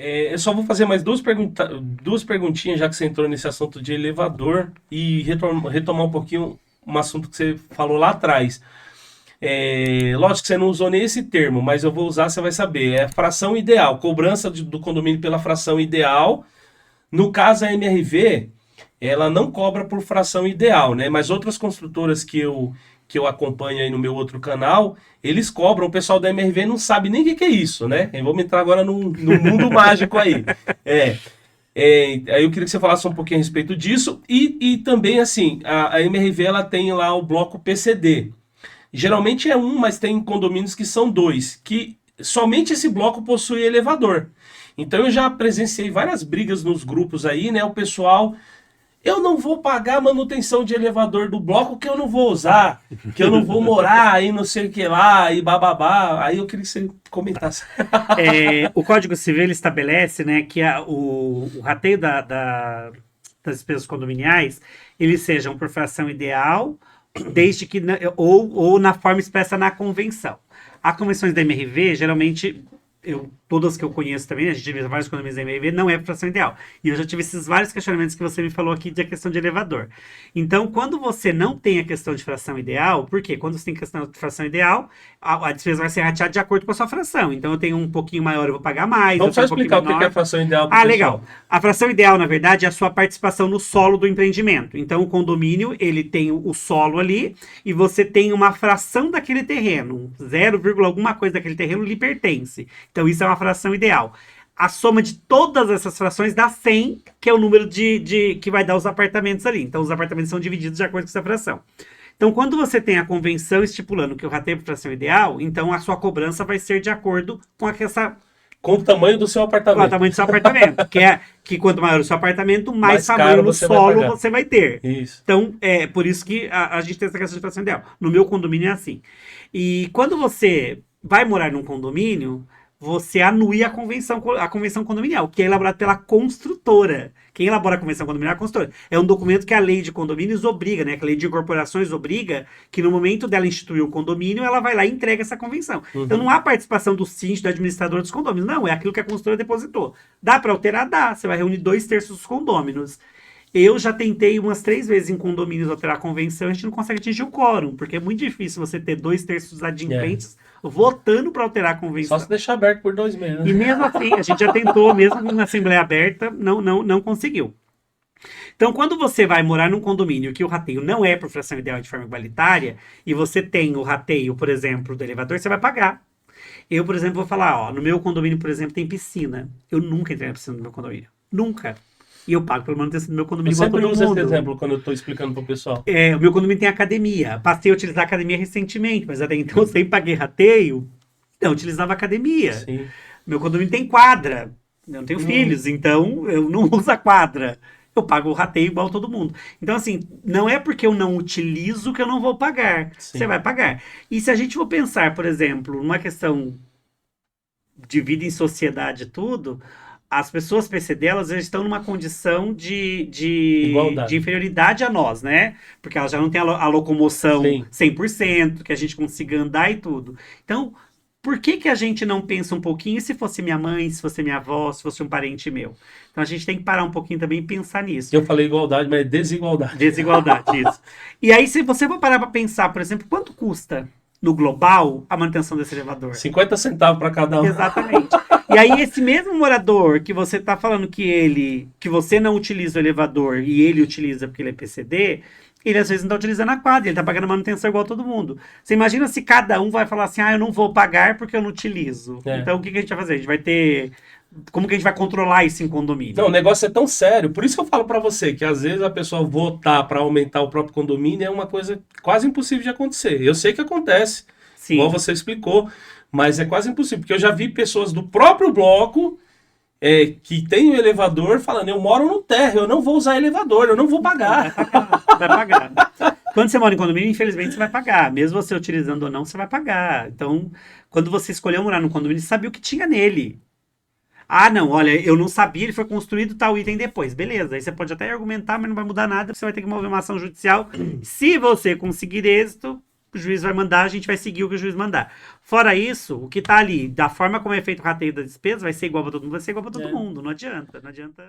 Eu só vou fazer mais duas perguntinhas, já que você entrou nesse assunto de elevador, e retomar um pouquinho um assunto que você falou lá atrás. Lógico que você não usou nem esse termo, mas eu vou usar, você vai saber. É fração ideal, cobrança do condomínio pela fração ideal. No caso, a MRV, ela não cobra por fração ideal, né? Mas outras construtoras que eu acompanho aí no meu outro canal, eles cobram. O pessoal da MRV não sabe nem o que é isso, né? Vamos entrar agora no mundo mágico aí. É, aí eu queria que você falasse um pouquinho a respeito disso. E também, assim, a MRV ela tem lá o bloco PCD. Geralmente é um, mas tem condomínios que são dois, que somente esse bloco possui elevador. Então eu já presenciei várias brigas nos grupos aí, né? O pessoal, eu não vou pagar a manutenção de elevador do bloco que eu não vou usar, que eu não vou morar aí não sei o que lá, e bababá. Aí eu queria que você comentasse. O Código Civil ele estabelece, né, que o rateio das despesas condominiais eles sejam por fração ideal, desde que ou na forma expressa na convenção. As convenções da MRV, geralmente, todas que eu conheço também, a gente tive vários condomínios da MRV, não é fração ideal. E eu já tive esses vários questionamentos que você me falou aqui de questão de elevador. Então, quando você não tem a questão de fração ideal, por quê? Quando você tem questão de fração ideal, a despesa vai ser rateada de acordo com a sua fração. Então, eu tenho um pouquinho maior, eu vou pagar mais. Vamos só eu tenho um explicar o pouquinho que é a menor. fração ideal para o pessoal. Legal. A fração ideal, na verdade, é a sua participação no solo do empreendimento. Então, o condomínio, ele tem o solo ali e você tem uma fração daquele terreno. 0, alguma coisa daquele terreno lhe pertence. Então, isso é uma fração ideal. A soma de todas essas frações dá 100, que é o número que vai dar os apartamentos ali. Então, os apartamentos são divididos de acordo com essa fração. Então, quando você tem a convenção estipulando que o rateio por fração ideal, então a sua cobrança vai ser de acordo com essa Com o tamanho do seu apartamento. o tamanho do seu apartamento. Que quanto maior o seu apartamento, mais tamanho no solo você vai ter. Isso. Então, é por isso que a gente tem essa questão de fração ideal. No meu condomínio é assim. E quando você vai morar num condomínio, você anui a convenção condominial, que é elaborada pela construtora. Quem elabora a convenção condominial é a construtora. É um documento que a lei de condomínios obriga, né? Que a lei de incorporações obriga que no momento dela instituir o condomínio, ela vai lá e entrega essa convenção. Uhum. Então não há participação do síndico, do administrador dos condôminos. Não, é aquilo que a construtora depositou. Dá para alterar? Dá. Você vai reunir 2/3 dos condôminos. Eu já tentei umas 3 vezes em condomínios alterar a convenção, a gente não consegue atingir o quórum, porque é muito difícil você ter 2/3 dos adimplentes votando para alterar a convenção. Só se deixar aberto por 2 meses. E mesmo assim, a gente já tentou, mesmo na Assembleia Aberta, não conseguiu. Então, quando você vai morar num condomínio que o rateio não é por fração ideal de forma igualitária, e você tem o rateio, por exemplo, do elevador, você vai pagar. Eu, por exemplo, vou falar, no meu condomínio, por exemplo, tem piscina. Eu nunca entrei na piscina do meu condomínio. Nunca. E eu pago pela manutenção do meu condomínio igual todo mundo. Eu sempre uso esse exemplo quando eu estou explicando pro pessoal. O meu condomínio tem academia. Passei a utilizar a academia recentemente, mas até então eu sempre paguei rateio. Não, eu utilizava academia. Sim. Meu condomínio tem quadra. Eu não tenho filhos, então eu não uso a quadra. Eu pago o rateio igual todo mundo. Então, assim, não é porque eu não utilizo que eu não vou pagar. Sim. Você vai pagar. E se a gente for pensar, por exemplo, numa questão de vida em sociedade e tudo, as pessoas PCD, elas já estão numa condição de inferioridade a nós, né? Porque elas já não têm a locomoção Sim. 100%, que a gente consiga andar e tudo. Então, por que a gente não pensa um pouquinho, e se fosse minha mãe, se fosse minha avó, se fosse um parente meu? Então, a gente tem que parar um pouquinho também e pensar nisso. Eu falei igualdade, mas é desigualdade. Desigualdade, isso. E aí, se você for parar para pensar, por exemplo, quanto custa no global a manutenção desse elevador? 50 centavos para cada um. Exatamente. E aí, esse mesmo morador que você está falando que você não utiliza o elevador e ele utiliza porque ele é PCD, ele às vezes não está utilizando a quadra, ele está pagando manutenção igual a todo mundo. Você imagina se cada um vai falar assim, eu não vou pagar porque eu não utilizo. Então, o que a gente vai fazer? A gente vai ter... Como que a gente vai controlar isso em condomínio? Não, o negócio é tão sério. Por isso que eu falo para você que às vezes a pessoa votar para aumentar o próprio condomínio é uma coisa quase impossível de acontecer. Eu sei que acontece, Sim. igual você explicou, mas é quase impossível. Porque eu já vi pessoas do próprio bloco que tem o elevador falando, eu moro no térreo, eu não vou usar elevador, eu não vou pagar. Vai pagar. Quando você mora em condomínio, infelizmente você vai pagar. Mesmo você utilizando ou não, você vai pagar. Então, quando você escolheu morar no condomínio, você sabia o que tinha nele. Ah, não, olha, eu não sabia, ele foi construído tal item depois. Beleza, aí você pode até argumentar, mas não vai mudar nada, você vai ter que mover uma ação judicial. Se você conseguir êxito, o juiz vai mandar, a gente vai seguir o que o juiz mandar. Fora isso, o que tá ali, da forma como é feito o rateio da despesa, vai ser igual para todo mundo, vai ser igual para todo É. mundo. Não adianta, não adianta.